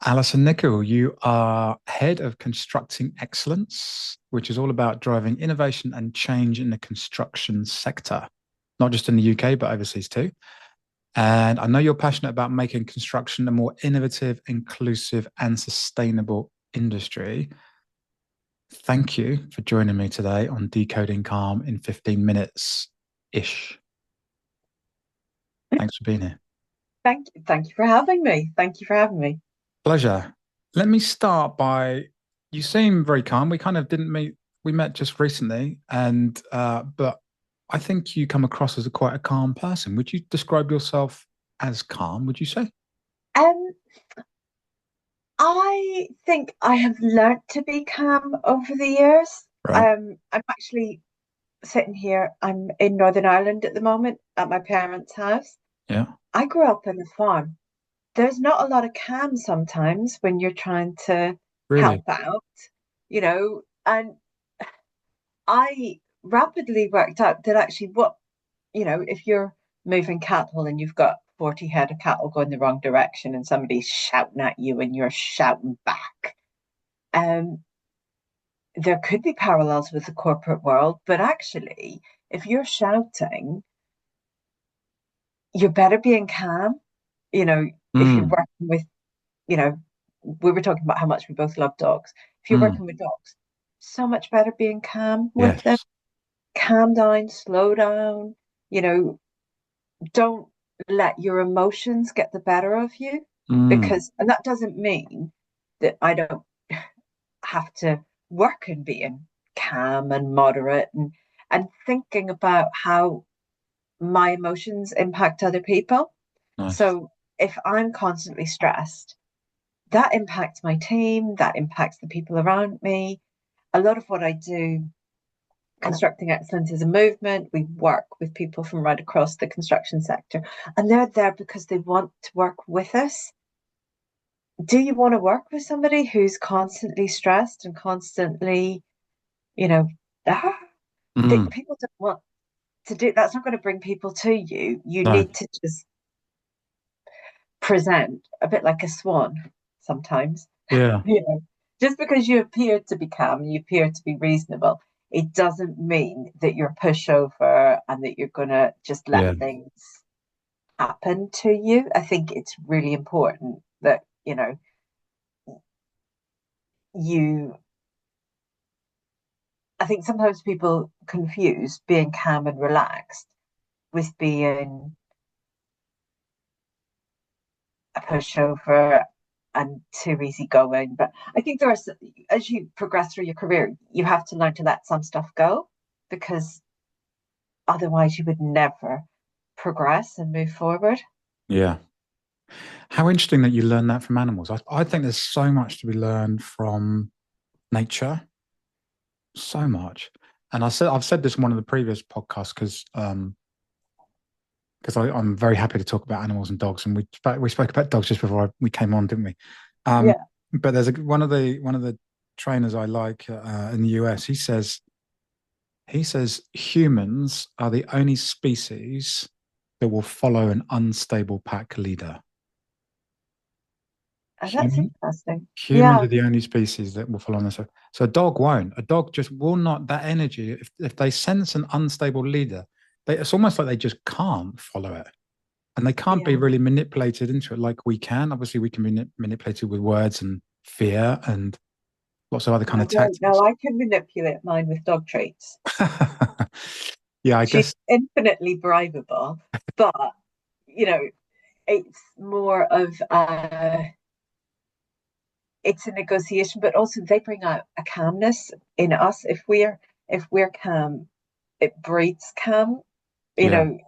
Alison Nicholl, you are head of Constructing Excellence, which is all about driving innovation and change in the construction sector, not just in the UK, but overseas too. And I know you're passionate about making construction a more innovative, inclusive, and sustainable industry. Thank you for joining me today on Decoding Calm in 15 minutes ish. Thanks for being here. Thank you for having me. Thank you for having me. Pleasure. Let me start by you seem very calm. We kind of didn't meet, we met just recently, and but I think you come across as quite a calm person. Would you describe yourself as calm, would you say? Um, I think I have learnt to be calm over the years. Right. I'm actually sitting here. I'm in Northern Ireland at the moment at my parents' house. Yeah. I grew up on a farm. There's not a lot of calm sometimes when you're trying to help Really? out, and I rapidly worked out that actually if you're moving cattle and you've got 40 head of cattle going the wrong direction and somebody's shouting at you and you're shouting back, um, there could be parallels with the corporate world, but actually, if you're shouting, you're better being calm. You know, if you're Mm, working with, you know, we were talking about how much we both love dogs. If you're mm. working with dogs, so much better being calm with them. Yes. Calm down, slow down, you know, don't let your emotions get the better of you Mm. and that doesn't mean that I don't have to work in being calm and moderate and thinking about how my emotions impact other people. Nice. So if I'm constantly stressed, that impacts my team, that impacts the people around me. A lot of what I do, Constructing Excellence is a movement. We work with people from right across the construction sector, and they're there because they want to work with us. Do you want to work with somebody who's constantly stressed and constantly, you know, ah, Mm. people don't want to do that's not going to bring people to you. You No. need to just present a bit like a swan sometimes. Yeah. You know, just because you appear to be calm, you appear to be reasonable, it doesn't mean that you're a pushover and that you're gonna just let Yeah. things happen to you. I think it's really important that, you I think sometimes people confuse being calm and relaxed with being a pushover and too easygoing. But I think as you progress through your career, you have to learn to let some stuff go because otherwise you would never progress and move forward. Yeah. How interesting that you learn that from animals. I think there's so much to be learned from nature, so much. And I've said this in one of the previous podcasts because I'm very happy to talk about animals and dogs, and we spoke about dogs just before we came on, didn't we? Um, Yeah. but there's one of the trainers I like in the US. He says humans are the only species that will follow an unstable pack leader. That's Human, interesting. Humans Yeah. are the only species that will follow on this. So a dog won't. A dog just will not. That energy, if they sense an unstable leader, it's almost like they just can't follow it, and they can't be Yeah. really manipulated into it like we can. Obviously, we can be manipulated with words and fear and lots of other kind I of don't tactics. know. I can manipulate mine with dog treats. Yeah, I She's guess. infinitely bribable, but you know, it's more of it's a negotiation, but also they bring out a calmness in us. If we're calm, it breeds calm, you Yeah, know.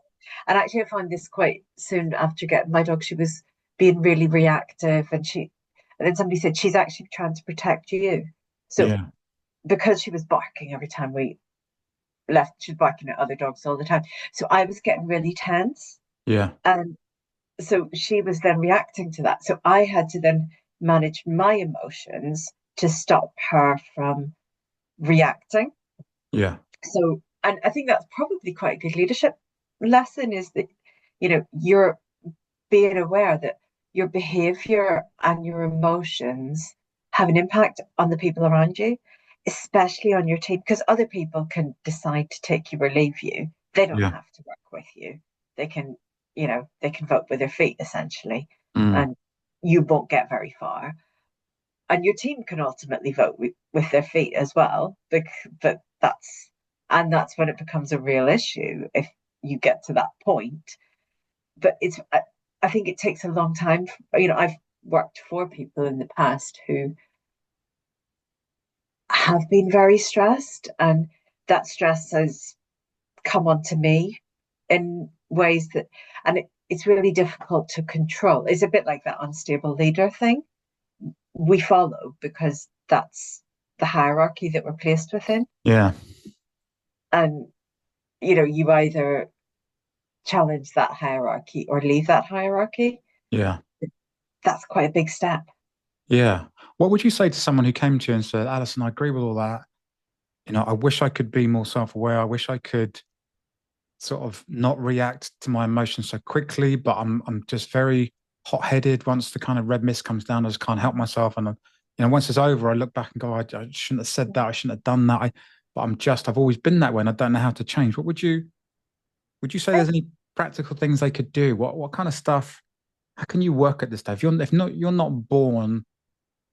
And actually, I found this quite soon after getting my dog. She was being really reactive, and then somebody said she's actually trying to protect you. So yeah, because she was barking every time we left, she was barking at other dogs all the time. So I was getting really tense, yeah, and so she was then reacting to that. So I had to then manage my emotions to stop her from reacting. yeah, So, and I think that's probably quite a good leadership lesson is that, you're being aware that your behavior and your emotions have an impact on the people around you, especially on your team, because other people can decide to take you or leave you. They don't Yeah. have to work with you. They can, they can vote with their feet essentially, Mm. and you won't get very far. And your team can ultimately vote with their feet as well. But that's when it becomes a real issue if you get to that point. But I think it takes a long time. I've worked for people in the past who have been very stressed, and that stress has come onto me in ways that, and it's really difficult to control. It's a bit like that unstable leader thing we follow because that's the hierarchy that we're placed within. Yeah. And, you either challenge that hierarchy or leave that hierarchy. Yeah. That's quite a big step. Yeah. What would you say to someone who came to you and said, Alison, I agree with all that. I wish I could be more self-aware. I wish I could sort of not react to my emotions so quickly, but I'm just very hot-headed. Once the kind of red mist comes down, I just can't help myself. And once it's over, I look back and go, I shouldn't have said that. I shouldn't have done that. But I've always been that way, and I don't know how to change. Would you say I, there's any practical things they could do? What kind of stuff? How can you work at this stuff? If you're not born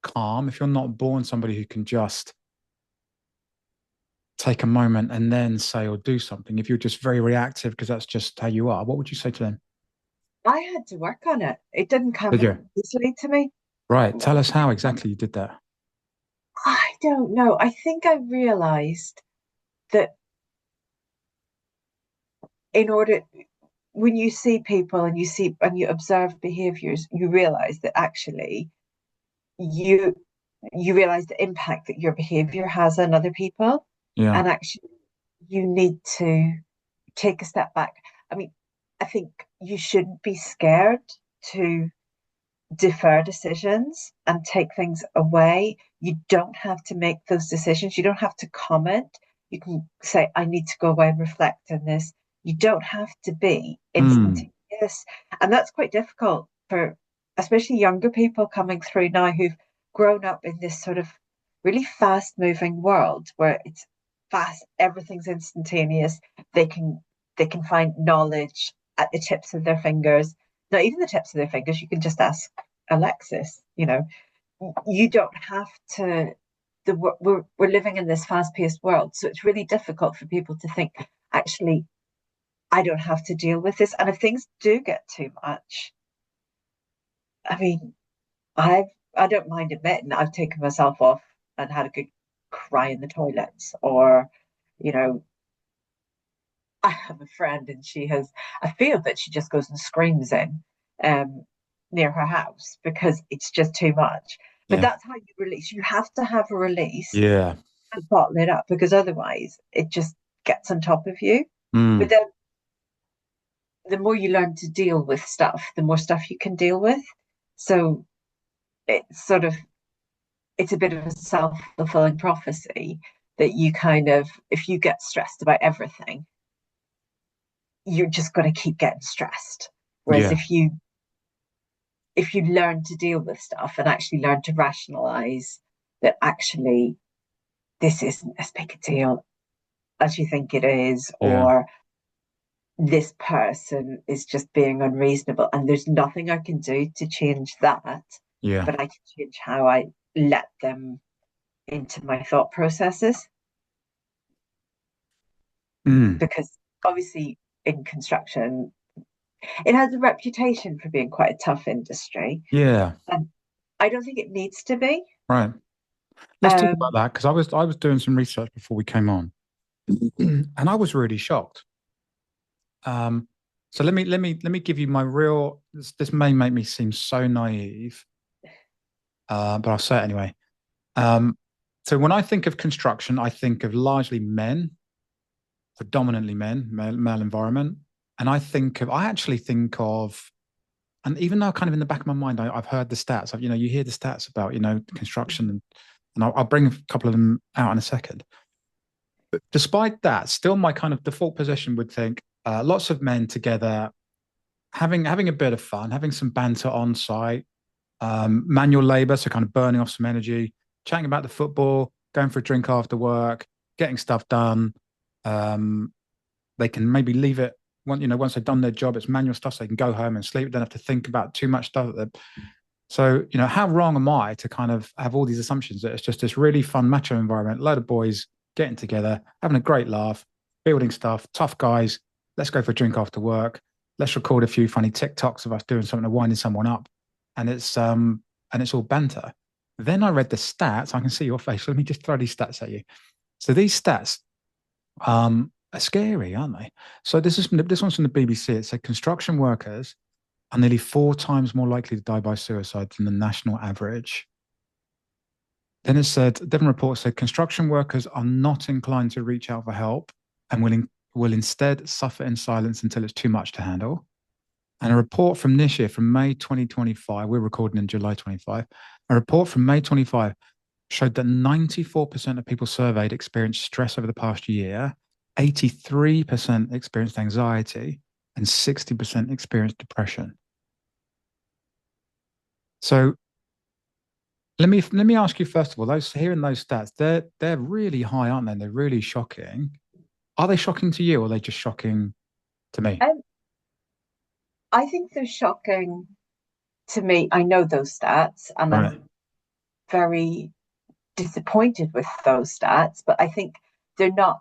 calm, if you're not born somebody who can just take a moment and then say or do something, if you're just very reactive because that's just how you are, what would you say to them? I had to work on it. It didn't Did come you? easily to me. Right. Tell us how exactly you did that. I don't know. I think I realized that in order, when you see people and you observe behaviors, you realize that actually you you realize the impact that your behavior has on other people, Yeah. and actually you need to take a step back. I mean, I think you shouldn't be scared to defer decisions and take things away. You don't have to make those decisions. You don't have to comment. You can say, I need to go away and reflect on this. You don't have to be Mm. instantaneous. And that's quite difficult for especially younger people coming through now who've grown up in this sort of really fast moving world where it's fast, everything's instantaneous. They can they can find knowledge at the tips of their fingers, not even the tips of their fingers. You can just ask Alexis. You don't have to. We're living in this fast paced world, so it's really difficult for people to think, actually, I don't have to deal with this. And if things do get too much, I mean, I've I don't mind admitting I've taken myself off and had a good cry in the toilets, or you know, I have a friend and she has a field that she just goes and screams in um, near her house because it's just too much. But Yeah. that's how you release. You have to have a release Yeah. and bottle it up because otherwise it just gets on top of you. But Mm. then the more you learn to deal with stuff, the more stuff you can deal with. So it's sort of it's a bit of a self-fulfilling prophecy that you kind of if you get stressed about everything, you're just going to keep getting stressed. Whereas Yeah. if you learn to deal with stuff and actually learn to rationalize that actually this isn't as big a deal as you think it is, Yeah. or this person is just being unreasonable and there's nothing I can do to change that, Yeah. but I can change how I let them into my thought processes. Mm. Because obviously in construction, it has a reputation for being quite a tough industry. Yeah. And I don't think it needs to be. Right. Let's talk about Um, that because I was doing some research before we came on, and I was really shocked. Um, so let me give you my real. This may make me seem so naive, but I'll say it anyway. Um, so when I think of construction, I think of largely men, predominantly men, male environment, and I actually think of, and even though kind of in the back of my mind, I've heard the stats. You hear the stats about construction, and I'll bring a couple of them out in a second. But despite that, still my kind of default position would think lots of men together, having a bit of fun, having some banter on site, manual labor, so kind of burning off some energy, chatting about the football, going for a drink after work, getting stuff done. Um, they can maybe leave it once they've done their job, it's manual stuff, so they can go home and sleep. Don't have to think about too much stuff. So, how wrong am I to kind of have all these assumptions that it's just this really fun macho environment, a load of boys getting together, having a great laugh, building stuff, tough guys. Let's go for a drink after work. Let's record a few funny TikToks of us doing something to winding someone up, and it's all banter. Then I read the stats. I can see your face. Let me just throw these stats at you. So these stats are scary, aren't they? So this one's from the BBC. It said construction workers are nearly 4 times more likely to die by suicide than the national average. Then it said, a different report said construction workers are not inclined to reach out for help and will instead suffer in silence until it's too much to handle. And a report from this year, from May 2025, we're recording in July 25, a report from May 25 showed that 94% of people surveyed experienced stress over the past year, 83% experienced anxiety, and 60% experienced depression. So let me ask you first of all, those hearing those stats, they're really high, aren't they? They're really shocking. Are they shocking to you, or are they just shocking to me? Um, I think they're shocking to me. I know those stats, and Right. I'm very disappointed with those stats, but I think they're not,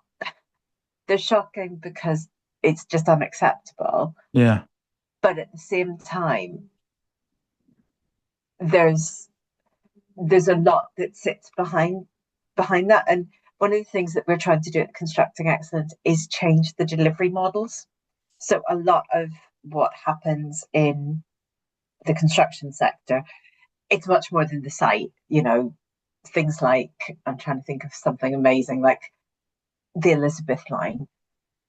they're shocking because it's just unacceptable. Yeah. But at the same time, there's there's a lot that sits behind that. And one of the things that we're trying to do at Constructing Excellence is change the delivery models. So a lot of what happens in the construction sector, it's much more than the site, things like, I'm trying to think of something amazing, like the Elizabeth line.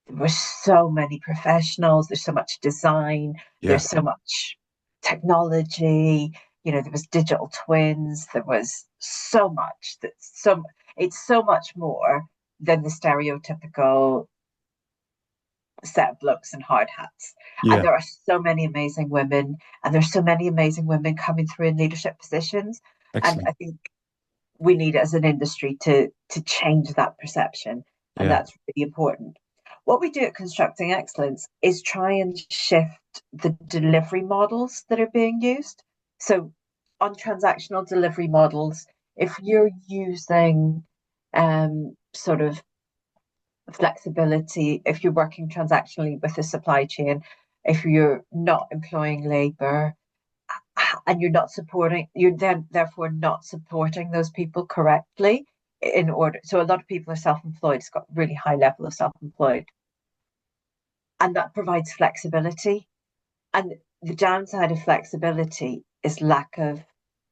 There were so many professionals, there's so much design, Yeah. there's so much technology, there was digital twins, there was so much it's so much more than the stereotypical set of blokes and hard hats. And Yeah. there are so many amazing women, and there's so many amazing women coming through in leadership positions. And Excellent. I think we need as an industry to change that perception, and Yeah. that's really important. What we do at Constructing Excellence is try and shift the delivery models that are being used. So on transactional delivery models, if you're using sort of flexibility, if you're working transactionally with the supply chain, if you're not employing labor, and you're then therefore not supporting those people correctly in order. So a lot of people are self-employed. It's got really high level of self-employed, and that provides flexibility. And the downside of flexibility is lack of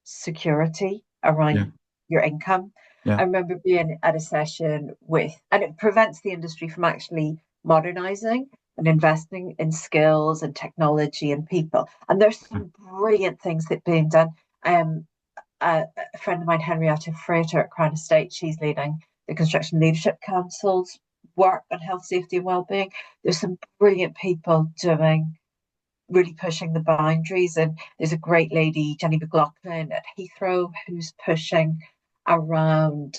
security Yeah. around your income. Yeah. I remember being at a session and it prevents the industry from actually modernizing and investing in skills and technology and people. And there's some brilliant things that are being done. Um, a friend of mine, Henrietta Frater at Crown Estate, she's leading the Construction Leadership Council's work on health, safety, and wellbeing. There's some brilliant people doing really pushing the boundaries. And there's a great lady, Jenny McLaughlin at Heathrow, who's pushing around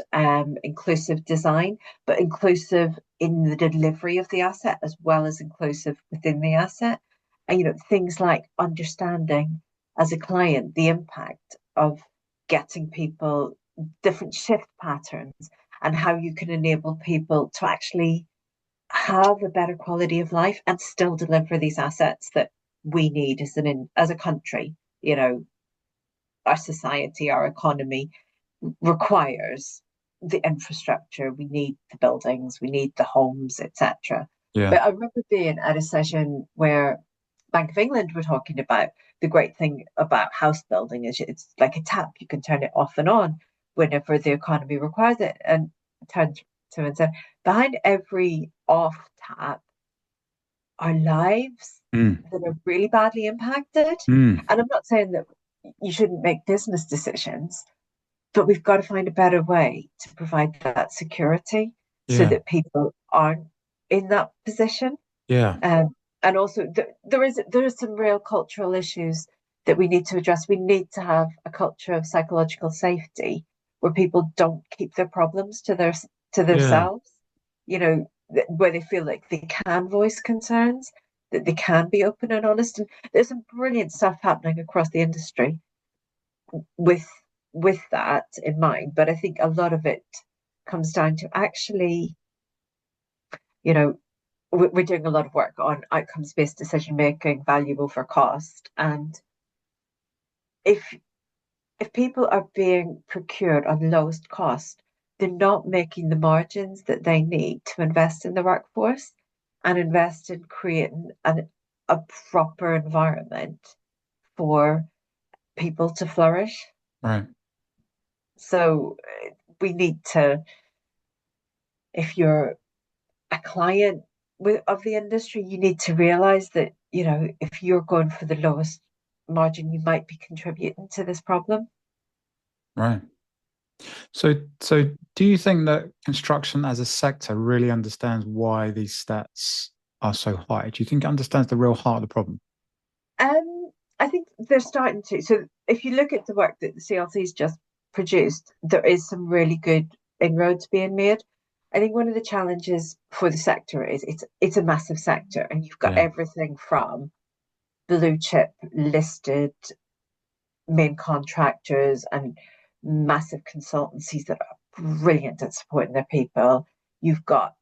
inclusive design, but inclusive in the delivery of the asset as well as inclusive within the asset. And things like understanding as a client the impact of getting people different shift patterns and how you can enable people to actually have a better quality of life and still deliver these assets that we need as a country. Our society, our economy requires the infrastructure. We need the buildings, we need the homes, etc. Yeah. But I remember being at a session where Bank of England were talking about the great thing about house building is it's like a tap. You can turn it off and on whenever the economy requires it. And I turned to him and said, behind every off tap are lives Mm. that are really badly impacted. Mm. And I'm not saying that you shouldn't make business decisions, but we've got to find a better way to provide that security so Yeah. that people aren't in that position. Yeah. and also there is some real cultural issues that we need to address. We need to have a culture of psychological safety where people don't keep their problems to Yeah, themselves. You know, where they feel like they can voice concerns, that they can be open and honest. And there's some brilliant stuff happening across the industry with that in mind. But I think a lot of it comes down to actually, you know, we're doing a lot of work on outcomes based decision making, value over cost. And if people are being procured on lowest cost, they're not making the margins that they need to invest in the workforce and invest in creating a proper environment for people to flourish. right. So we need to, if you're a client of the industry, you need to realize that, if you're going for the lowest margin, you might be contributing to this problem. Right. So do you think that construction as a sector really understands why these stats are so high? Do you think it understands the real heart of the problem? I think they're starting to. So if you look at the work that the CLC's just produced, there is some really good inroads being made. I think one of the challenges for the sector is it's a massive sector, and you've got Yeah, everything from blue chip listed main contractors and massive consultancies that are brilliant at supporting their people. You've got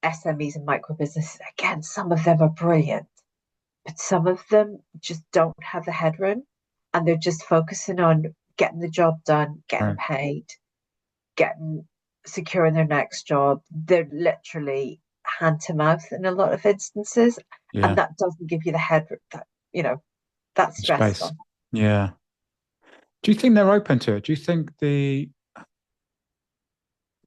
SMEs and micro businesses. Again, some of them are brilliant, but some of them just don't have the headroom, and they're just focusing on getting the job done, getting right. paid, getting securing their next job. They're literally hand to mouth in a lot of instances, and Yeah, that doesn't give you the headroom. That's space. stressful. Yeah. Do you think they're open to it? Do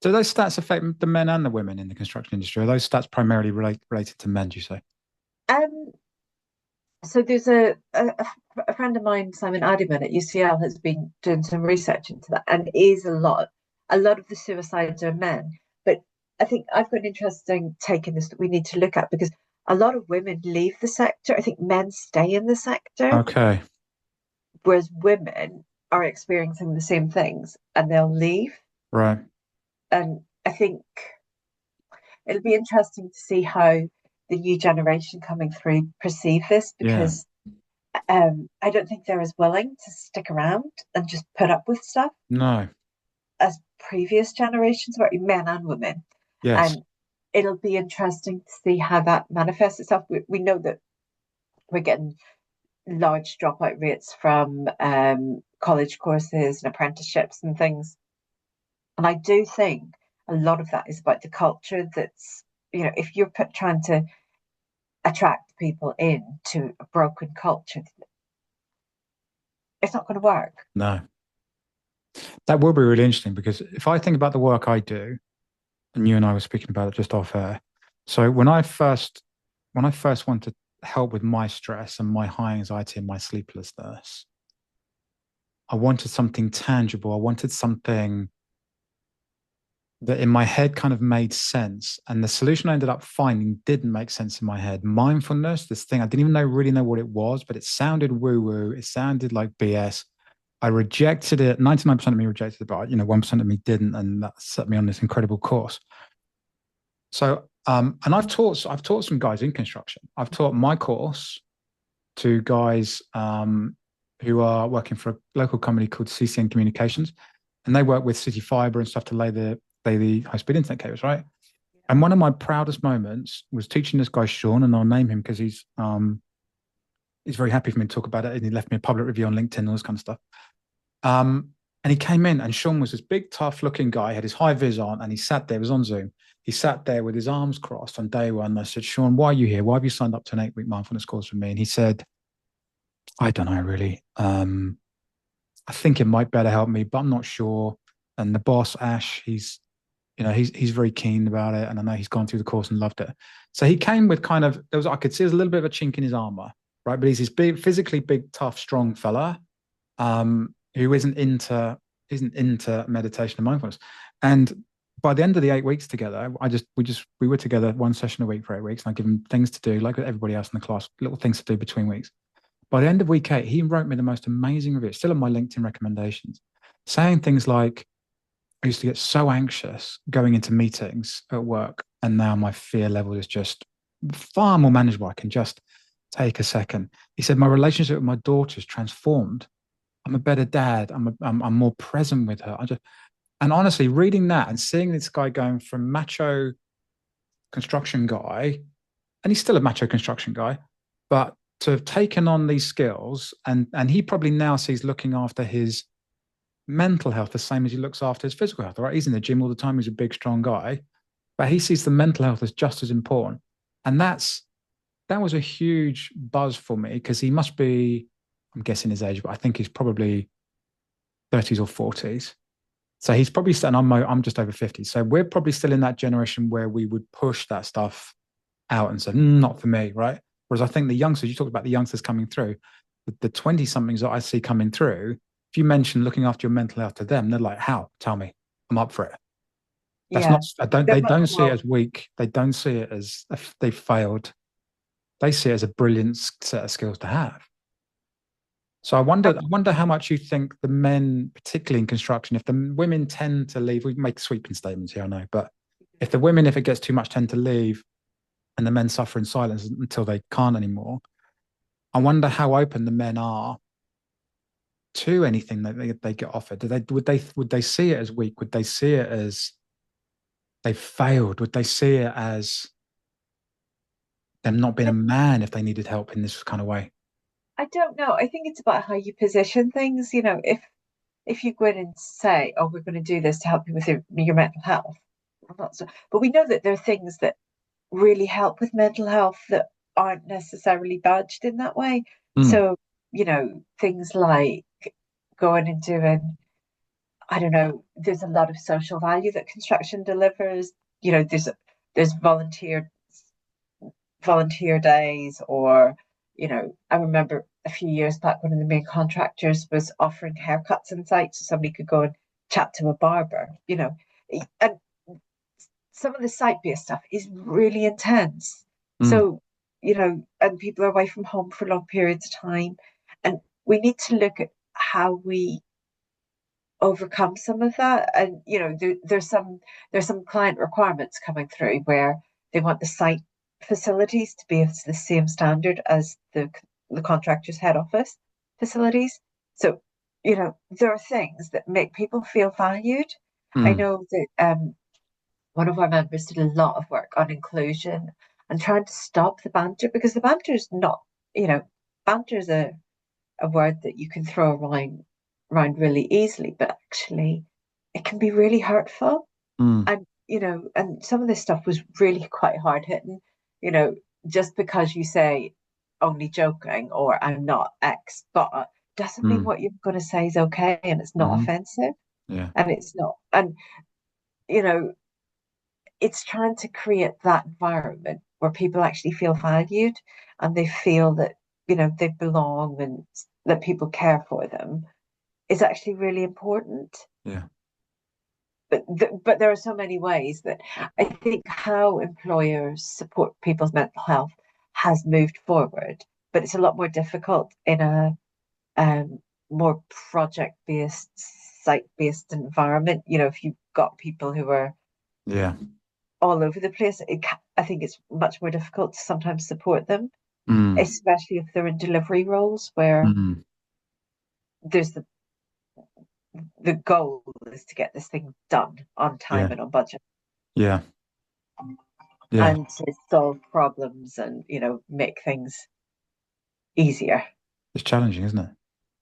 those stats affect the men and the women in the construction industry? Are those stats primarily related to men, do you say? Um, so there's a friend of mine, Simon Adiman at UCL, has been doing some research into that, and is a lot of the suicides are men. But I think I've got an interesting take in this that we need to look at, because a lot of women leave the sector. I think men stay in the sector, Okay, whereas women are experiencing the same things and they'll leave. right. And I think it'll be interesting to see how the new generation coming through perceive this, Yeah. because I don't think they're as willing to stick around and just put up with stuff No. as previous generations were, men and women. Yes. And it'll be interesting to see how that manifests itself. We know that we're getting large dropout rates from college courses and apprenticeships and things. And I do think a lot of that is about the culture that's, if you're trying to attract people into a broken culture, it's not going to work. No. That will be really interesting because if I think about the work I do, and you and I were speaking about it just off air. So when I first wanted help with my stress and my high anxiety and my sleeplessness, I wanted something tangible. I wanted something that in my head kind of made sense. And the solution I ended up finding didn't make sense in my head. Mindfulness, this thing, I didn't even really know what it was, but it sounded woo-woo. It sounded like BS. I rejected it. 99% of me rejected it, but 1% of me didn't. And that set me on this incredible course. So, and I've taught some guys in construction. I've taught my course to guys who are working for a local company called CCN Communications, and they work with City Fiber and stuff to lay the high speed internet cables, right? And one of my proudest moments was teaching this guy Sean, and I'll name him because he's very happy for me to talk about it, and he left me a public review on LinkedIn and all this kind of stuff. And he came in, and Sean was this big, tough looking guy, had his high vis on, and he sat there, it was on Zoom. He sat there with his arms crossed on day one. And I said, Sean, why are you here? Why have you signed up to an 8-week mindfulness course with me? And he said, I don't know, really. I think it might better help me, but I'm not sure. And the boss, Ash, he's very keen about it. And I know he's gone through the course and loved it. So he came with I could see there's a little bit of a chink in his armor, right? But he's this big, physically big, tough, strong fella who isn't into meditation and mindfulness. And by the end of the 8 weeks together, we were together one session a week for 8 weeks, and I give him things to do, like everybody else in the class, little things to do between weeks. By the end of week 8, he wrote me the most amazing review, still on my LinkedIn recommendations, saying things like, I used to get so anxious going into meetings at work, and now my fear level is just far more manageable. I can just take a second. He said, my relationship with my daughter's transformed. I'm a better dad. I'm more present with her. And honestly, reading that and seeing this guy going from macho construction guy, and he's still a macho construction guy, but to have taken on these skills, and he probably now sees looking after his mental health the same as he looks after his physical health, right? He's in the gym all the time. He's a big, strong guy, but he sees the mental health as just as important. And that was a huge buzz for me because he must be, I'm guessing his age, but I think he's probably 30s or 40s. So he's probably still, and I'm just over 50. So we're probably still in that generation where we would push that stuff out and say, not for me, right? Whereas I think the youngsters, you talked about the youngsters coming through, the 20 somethings that I see coming through, if you mention looking after your mental health to them, they're like, how? Tell me. I'm up for it. That's Yeah. not, I don't, They're they much don't see it more, as weak. They don't see it as if they failed. They see it as a brilliant set of skills to have. So I wonder how much you think the men, particularly in construction, if the women tend to leave, we make sweeping statements here, I know, but if the women, if it gets too much, tend to leave and the men suffer in silence until they can't anymore, I wonder how open the men are to anything that they get offered. Would they see it as weak? Would they see it as they failed? Would they see it as them not being I, a man if they needed help in this kind of way? I don't know. I think it's about how you position things. If you go in and say, "Oh, we're going to do this to help you with your mental health," well, not so, but we know that there are things that really help with mental health that aren't necessarily badged in that way. Mm, So, things like going and doing, I don't know, there's a lot of social value that construction delivers. There's volunteer days, or I remember a few years back one of the main contractors was offering haircuts in site so somebody could go and chat to a barber, and some of the site-based stuff is really intense. mm, So, and people are away from home for long periods of time. And we need to look at how we overcome some of that. And, there's some client requirements coming through where they want the site facilities to be of the same standard as the contractor's head office facilities. So, there are things that make people feel valued. I mm, know that one of our members did a lot of work on inclusion and trying to stop the banter, because the banter is not, banter is a word that you can throw around really easily, but actually it can be really hurtful. mm, And, and some of this stuff was really quite hard hitting, you know, just because you say only joking or I'm not X, but doesn't mean mm, what you're going to say is okay and it's not mm. offensive Yeah, and it's not. And, you know, it's trying to create that environment where people actually feel valued and they feel that they belong and that people care for them is actually really important. yeah, But there are so many ways that I think how employers support people's mental health has moved forward, but it's a lot more difficult in a more project based, site based environment. If you've got people who are yeah. all over the place, I think it's much more difficult to sometimes support them, Mm, especially if they're in delivery roles where mm. there's the goal is to get this thing done on time Yeah, and on budget yeah, yeah. and to solve problems and make things easier. It's challenging, isn't it?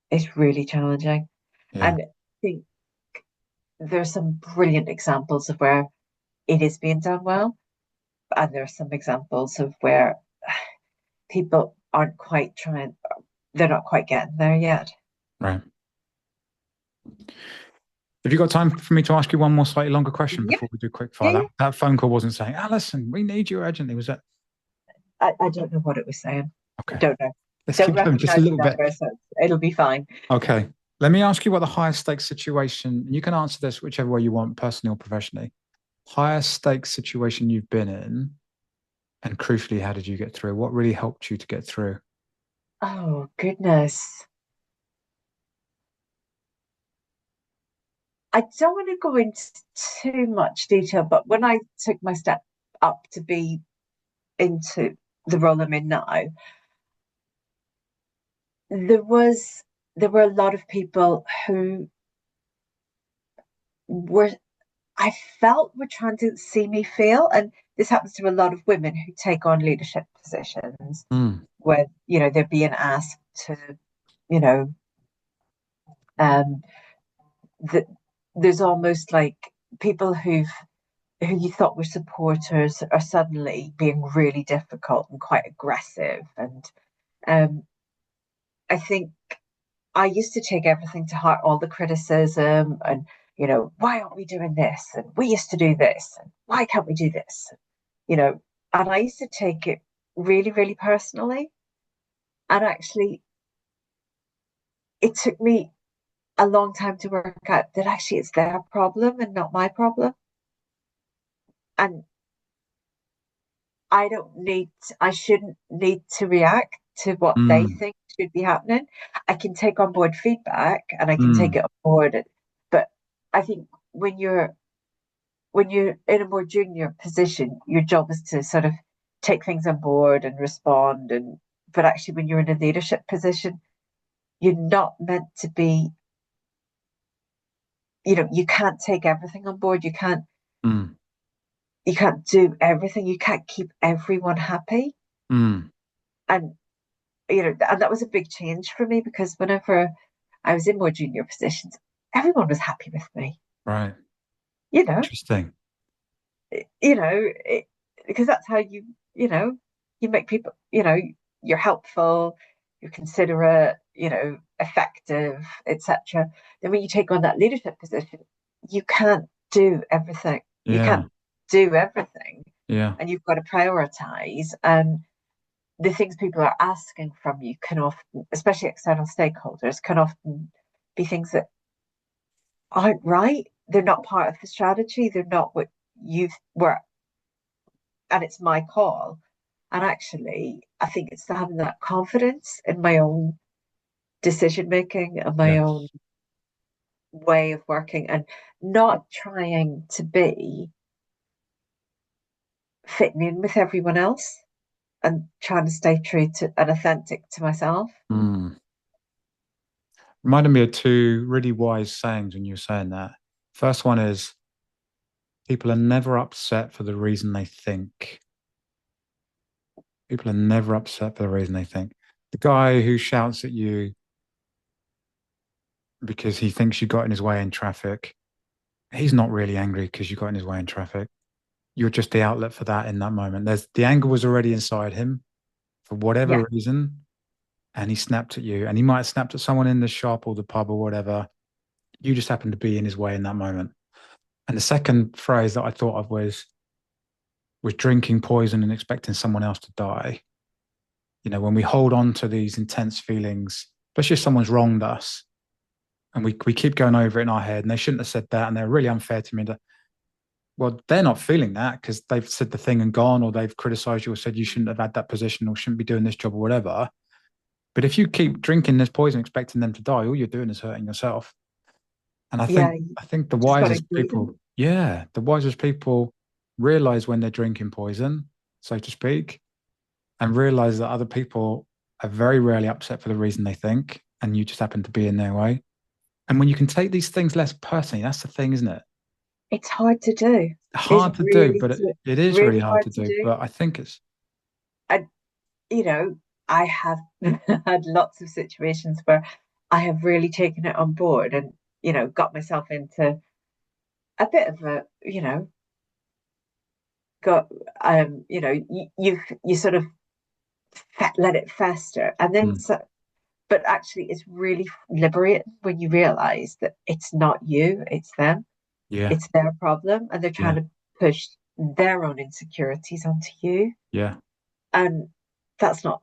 It's really challenging. Yeah, And I think there's some brilliant examples of where it is being done well, and there are some examples of where people aren't quite trying, they're not quite getting there yet. right. Have you got time for me to ask you one more slightly longer question Yeah, before we do quick fire? yeah, yeah. That phone call wasn't saying, Alison, we need you urgently. Was that I don't know what it was saying. I okay? don't know. Let's Don't keep going just a recognize the little bit. number, so it'll be fine. Okay. Let me ask you what the highest stakes situation, and you can answer this whichever way you want, personally or professionally. highest stakes situation you've been in, and crucially, how did you get through? What really helped you to get through? Oh, goodness. I don't want to go into too much detail, but when I took my step up to be into the role I'm in now, there was there were a lot of people who were I felt were trying to see me fail, and this happens to a lot of women who take on leadership positions Mm, where they're being asked to you know um that there's almost like people who you thought were supporters are suddenly being really difficult and quite aggressive. And um, I think I used to take everything to heart, all the criticism, and why aren't we doing this? And we used to do this, and why can't we do this? You know, and I used to take it really, really personally. And actually, it took me a long time to work out that actually it's their problem and not my problem. And I shouldn't need to react to what they mm, think should be happening. I can take on board feedback and I can take mm, it on board. But I think when you're in a more junior position, your job is to sort of take things on board and respond. But actually when you're in a leadership position, you're not meant to be, you can't take everything on board. mm, You can't do everything. You can't keep everyone happy. mm. And and that was a big change for me because whenever I was in more junior positions, everyone was happy with me. Right. You know, Interesting. you know, it, because that's how you make people. You're helpful, you're considerate, effective, etc. Then when you take on that leadership position, you can't do everything. You Yeah. can't do everything, Yeah. and you've got to prioritize. And the things people are asking from you can often, especially external stakeholders, can often be things that aren't right. They're not part of the strategy. They're not what you were, and it's my call. And actually, I think it's having that confidence in my own decision making and my own Yes. way of working, and not trying to be fitting in with everyone else and trying to stay true to and authentic to myself. Mm. Reminded me of two really wise sayings when you were saying that. First one is people are never upset for the reason they think. People are never upset for the reason they think. The guy who shouts at you because he thinks you got in his way in traffic, he's not really angry because you got in his way in traffic. You're just the outlet for that in that moment. There's the anger was already inside him for Yeah, whatever reason, and he snapped at you. And he might have snapped at someone in the shop or the pub or whatever. You just happened to be in his way in that moment. And the second phrase that I thought of was drinking poison and expecting someone else to die. When we hold on to these intense feelings, especially if someone's wronged us, and we keep going over it in our head, and they shouldn't have said that, and they're really unfair to me. Well, they're not feeling that because they've said the thing and gone, or they've criticized you or said you shouldn't have had that position or shouldn't be doing this job or whatever. But if you keep drinking this poison, expecting them to die, all you're doing is hurting yourself. And I yeah, think you I think the just got to wisest include people, them. yeah, the wisest people realize when they're drinking poison, so to speak, and realize that other people are very rarely upset for the reason they think, and you just happen to be in their way. And when you can take these things less personally, that's the thing, isn't it? It's hard to do. It's Hard to do, but it is really really hard hard to to do. do. But I think it's, And you know, I have had lots of situations where I have really taken it on board and got myself into a bit of a got you sort of let it fester, and then mm, so, but actually it's really liberating when you realize that it's not you, it's them, yeah, it's their problem, and they're trying yeah, to push their own insecurities onto you. yeah, And that's not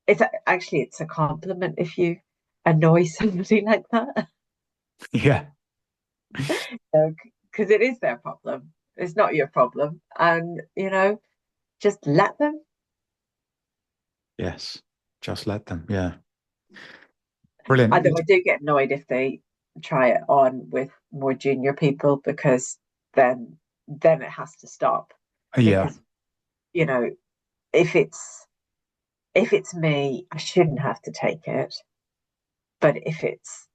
it's a compliment if you annoy somebody like that. yeah, because it is their problem. It's not your problem. And, just let them. Yes. Just let them. Yeah. Brilliant. Although I do get annoyed if they try it on with more junior people because then it has to stop. Yeah. Because, you know, if it's me, I shouldn't have to take it. But if it's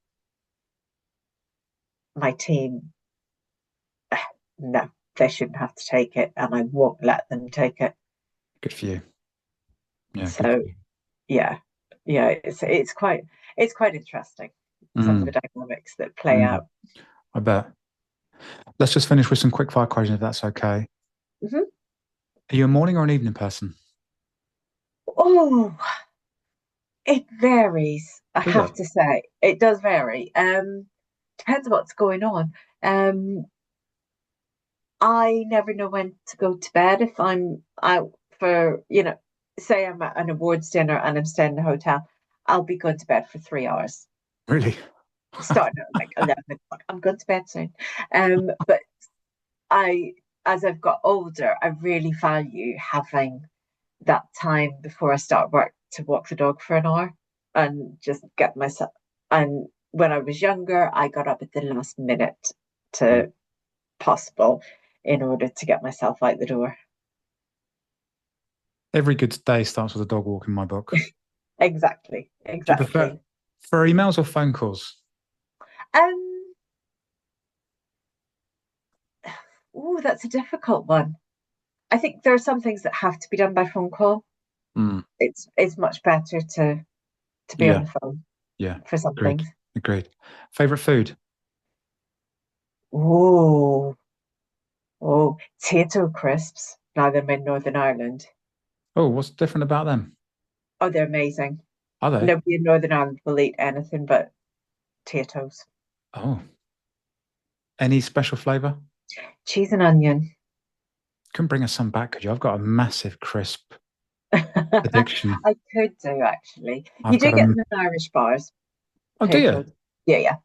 my team, no, they shouldn't have to take it, and I won't let them take it. Good for you. Yeah. Good So for you. yeah, yeah, it's quite interesting, some of the Mm, dynamics that play mm, out. I bet. Let's just finish with some quick fire questions if that's okay. Mhm. Are you a morning or an evening person? Oh, it varies. I Does it? have to say, it does vary. Depends what's going on. Um, I never know when to go to bed if I'm out for, say I'm at an awards dinner and I'm staying in a hotel. I'll be going to bed for 3 hours, Really? starting at like 11 o'clock. I'm going to bed soon. But I, as I've got older, I really value having that time before I start work to walk the dog for an hour and just get myself. And when I was younger, I got up at the last minute Mm. to possible in order to get myself out the door. Every good day starts with a dog walk in my book. Exactly, Do you prefer exactly. for emails or phone calls? Um, oh, that's a difficult one. I think there are some things that have to be done by phone call. Mm, It's much better to be on yeah, the phone yeah. for some Agreed. things. Agreed. Favorite food? Oh, oh, potato crisps. Now they're in Northern Ireland. Oh, what's different about them? Oh, they're amazing. Are they? Nobody in Northern Ireland will eat anything but potatoes. Oh, any special flavor? Cheese and onion. Couldn't bring us some back, could you? I've got a massive crisp addiction. I could do actually. You I've do got get a. them in Irish bars, Oh, do you? potatoes. Yeah, yeah.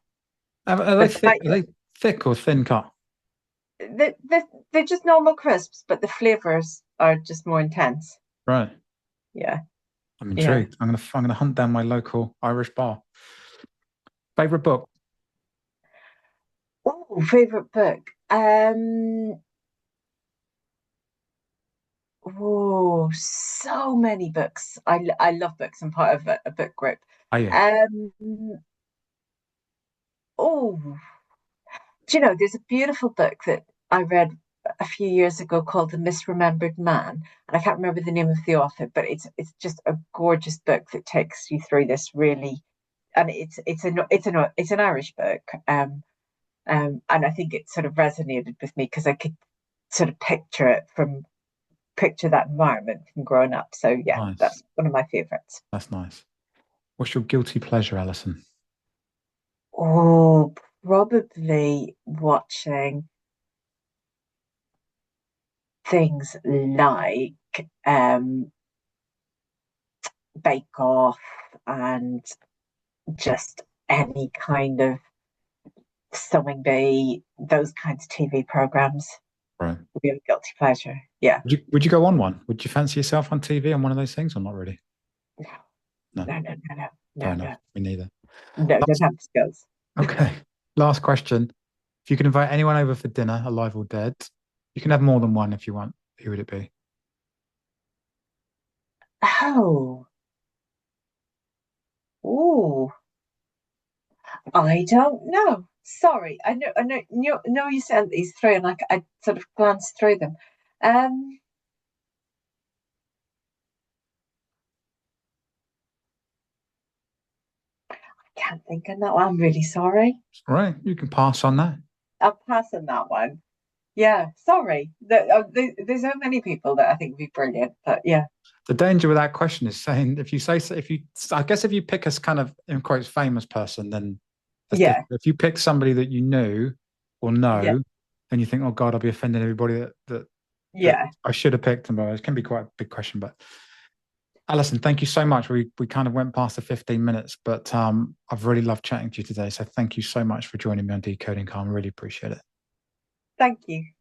Are they But thick? Are they thick or thin cut? they're just normal crisps, but the flavors are just more intense. Right. Yeah, I'm yeah. intrigued. I'm gonna hunt down my local Irish bar. Favorite book? Oh, favorite book. Oh, so many books. I love books. I'm part of a book group. Are you? Um, oh, do you know, there's a beautiful book that I read a few years ago called The Misremembered Man, and I can't remember the name of the author, but it's just a gorgeous book that takes you through this really, and it's an Irish book, and I think it sort of resonated with me because I could sort of picture that environment from growing up. So yeah, Nice. that's one of my favorites. That's nice. What's your guilty pleasure, Alison? Oh, probably watching things like Bake Off and just any kind of sewing bee, those kinds of TV programs. Right. Real guilty pleasure. Yeah. Would you go on one? Would you fancy yourself on TV on one of those things or not really? No, No. no, no, no, no, Fair no, enough. no. Me neither. No, don't Last, have the skills. okay. Last question. If you could invite anyone over for dinner, alive or dead, you can have more than one if you want. Who would it be? Oh, oh, I don't know. Sorry, I know you sent these through, and I sort of glanced through them. Um, can't think of that one. I'm really sorry. All right. You can pass on that. I'll pass on that one. Yeah, sorry. There's so many people that I think would be brilliant, but yeah, The danger with that question is saying if you say if you I guess if you pick a kind of in quotes famous person, then that's yeah, different. If you pick somebody that you knew or yeah, know, then you think, oh God, I'll be offending everybody that yeah. I should have picked them. But it can be quite a big question. But Alison, thank you so much. We kind of went past the 15 minutes, but I've really loved chatting to you today. So thank you so much for joining me on Decoding Calm. Really appreciate it. Thank you.